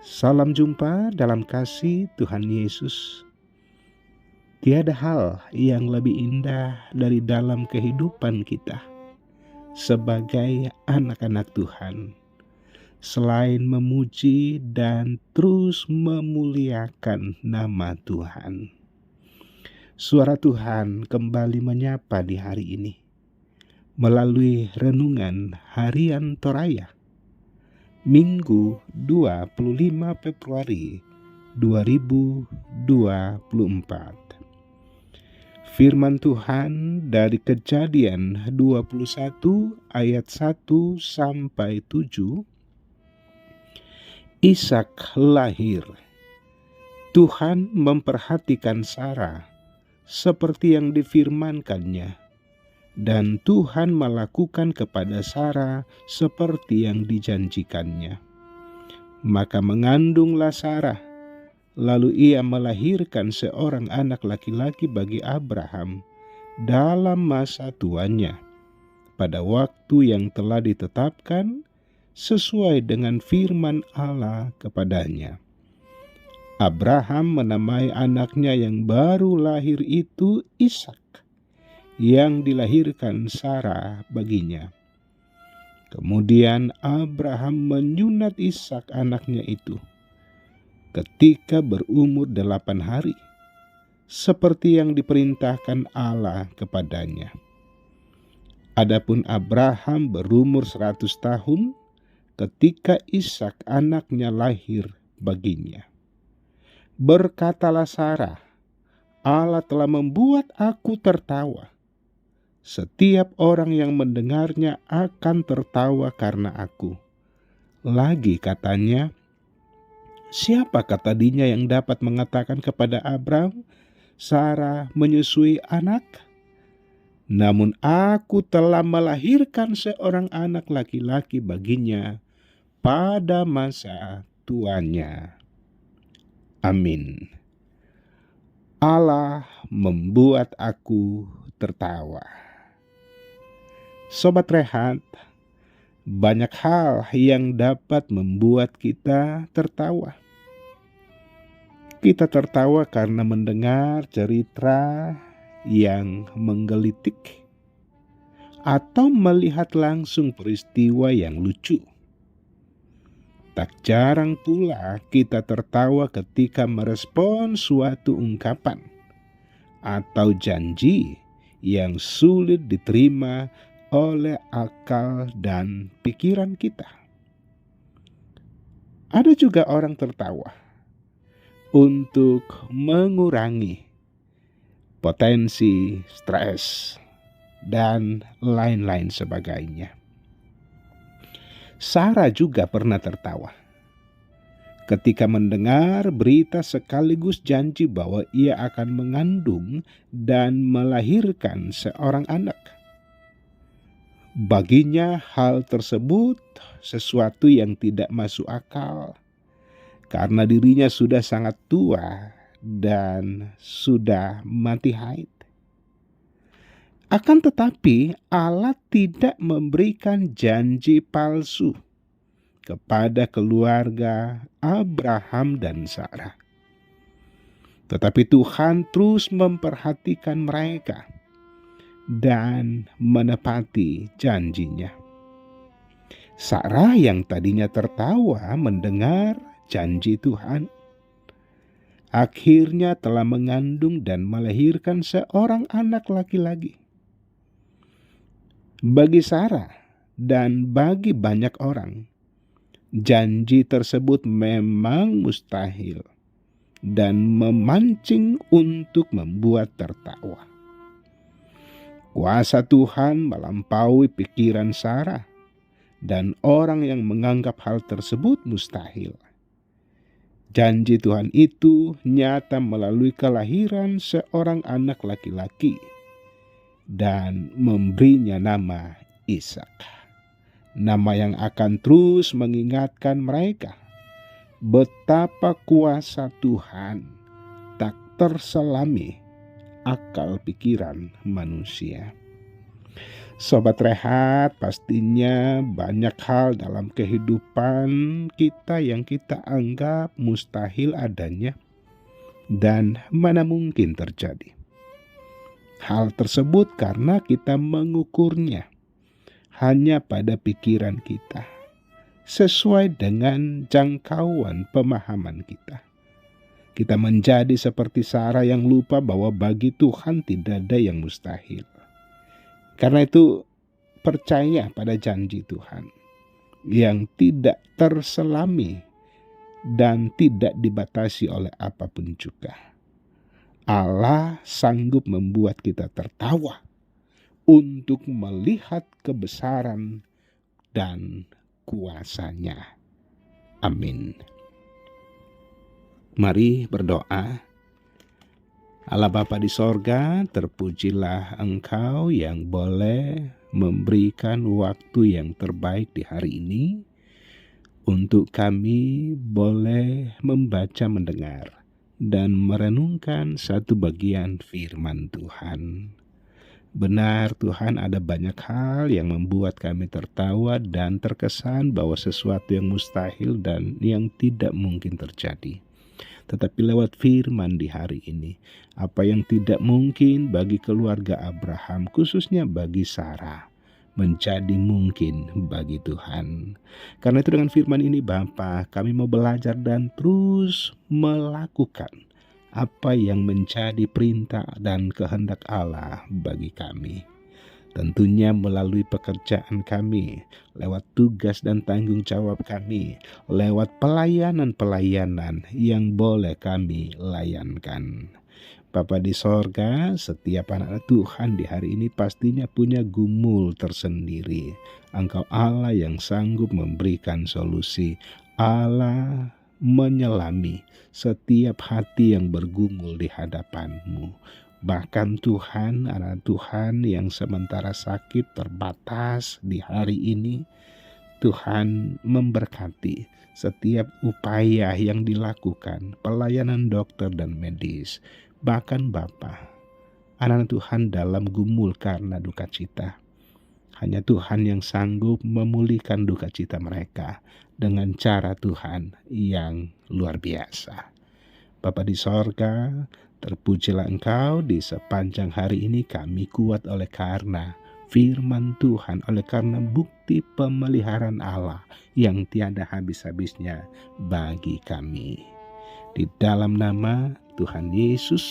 Salam jumpa dalam kasih Tuhan Yesus. Tiada hal yang lebih indah dari dalam kehidupan kita sebagai anak-anak Tuhan, selain memuji dan terus memuliakan nama Tuhan. Suara Tuhan kembali menyapa di hari ini melalui renungan harian Toraya, Minggu 25 Februari 2024. Firman Tuhan dari Kejadian 21 ayat 1 sampai 7. Ishak lahir. Tuhan memperhatikan Sarah seperti yang difirmankannya, dan Tuhan melakukan kepada Sarah seperti yang dijanjikannya. Maka mengandunglah Sarah, lalu ia melahirkan seorang anak laki-laki bagi Abraham dalam masa tuanya, pada waktu yang telah ditetapkan sesuai dengan firman Allah kepadanya. Abraham menamai anaknya yang baru lahir itu Ishak, yang dilahirkan Sarah baginya. Kemudian Abraham menyunat Ishak anaknya itu ketika berumur 8 hari, seperti yang diperintahkan Allah kepadanya. Adapun Abraham berumur 100 tahun ketika Ishak anaknya lahir baginya. Berkatalah Sarah, Allah telah membuat aku tertawa. Setiap orang yang mendengarnya akan tertawa karena aku. Lagi katanya, siapakah tadinya yang dapat mengatakan kepada Abraham, Sarah menyusui anak? Namun aku telah melahirkan seorang anak laki-laki baginya pada masa tuanya. Amin. Allah membuat aku tertawa. Sobat Rehat, banyak hal yang dapat membuat kita tertawa. Kita tertawa karena mendengar cerita yang menggelitik atau melihat langsung peristiwa yang lucu. Tak jarang pula kita tertawa ketika merespon suatu ungkapan atau janji yang sulit diterima oleh akal dan pikiran kita. Ada juga orang tertawa untuk mengurangi potensi stres dan lain-lain sebagainya. Sarah juga pernah tertawa ketika mendengar berita sekaligus janji bahwa ia akan mengandung dan melahirkan seorang anak. Baginya hal tersebut sesuatu yang tidak masuk akal, karena dirinya sudah sangat tua dan sudah mati haid. Akan tetapi Allah tidak memberikan janji palsu kepada keluarga Abraham dan Sarah. Tetapi Tuhan terus memperhatikan mereka dan menepati janjinya. Sarah yang tadinya tertawa mendengar janji Tuhan, akhirnya telah mengandung dan melahirkan seorang anak laki-laki. Bagi Sarah dan bagi banyak orang, janji tersebut memang mustahil dan memancing untuk membuat tertawa. Kuasa Tuhan melampaui pikiran Sarah dan orang yang menganggap hal tersebut mustahil. Janji Tuhan itu nyata melalui kelahiran seorang anak laki-laki dan memberinya nama Ishak. Nama yang akan terus mengingatkan mereka betapa kuasa Tuhan tak terselami akal pikiran manusia. Sobat Rehat, pastinya banyak hal dalam kehidupan kita yang kita anggap mustahil adanya dan mana mungkin terjadi. Hal tersebut karena kita mengukurnya hanya pada pikiran kita, sesuai dengan jangkauan pemahaman kita. Kita menjadi seperti Sarah yang lupa bahwa bagi Tuhan tidak ada yang mustahil. Karena itu, percaya pada janji Tuhan yang tidak terselami dan tidak dibatasi oleh apapun juga. Allah sanggup membuat kita tertawa untuk melihat kebesaran dan kuasa-Nya. Amin. Mari berdoa. Allah Bapa di sorga, terpujilah Engkau yang boleh memberikan waktu yang terbaik di hari ini untuk kami boleh membaca, mendengar, dan merenungkan satu bagian firman Tuhan. Benar Tuhan, ada banyak hal yang membuat kami tertawa dan terkesan bahwa sesuatu yang mustahil dan yang tidak mungkin terjadi. Tetapi lewat firman di hari ini, apa yang tidak mungkin bagi keluarga Abraham, khususnya bagi Sarah, menjadi mungkin bagi Tuhan. Karena itu dengan firman ini Bapa, kami mau belajar dan terus melakukan apa yang menjadi perintah dan kehendak Allah bagi kami. Tentunya melalui pekerjaan kami, lewat tugas dan tanggung jawab kami, lewat pelayanan-pelayanan yang boleh kami layankan. Bapa di sorga, setiap anak Tuhan di hari ini pastinya punya gumul tersendiri. Engkau Allah yang sanggup memberikan solusi. Allah menyelami setiap hati yang bergumul di hadapan-Mu. Bahkan Tuhan, anak Tuhan yang sementara sakit terbatas di hari ini, Tuhan memberkati setiap upaya yang dilakukan, pelayanan dokter dan medis. Bahkan Bapa, anak Tuhan dalam gumul karena duka cita. Hanya Tuhan yang sanggup memulihkan duka cita mereka dengan cara Tuhan yang luar biasa. Bapa di sorga, terpujilah Engkau di sepanjang hari ini kami kuat oleh karena firman Tuhan, oleh karena bukti pemeliharaan Allah yang tiada habis-habisnya bagi kami. Di dalam nama Tuhan Yesus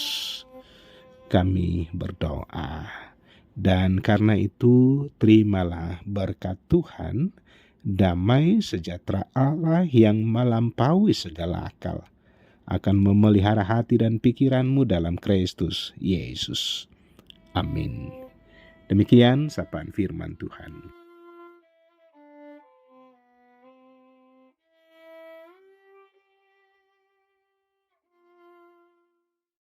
kami berdoa. Dan karena itu terimalah berkat Tuhan, damai sejahtera Allah yang melampaui segala akal akan memelihara hati dan pikiranmu dalam Kristus Yesus. Amin. Demikian sapaan firman Tuhan.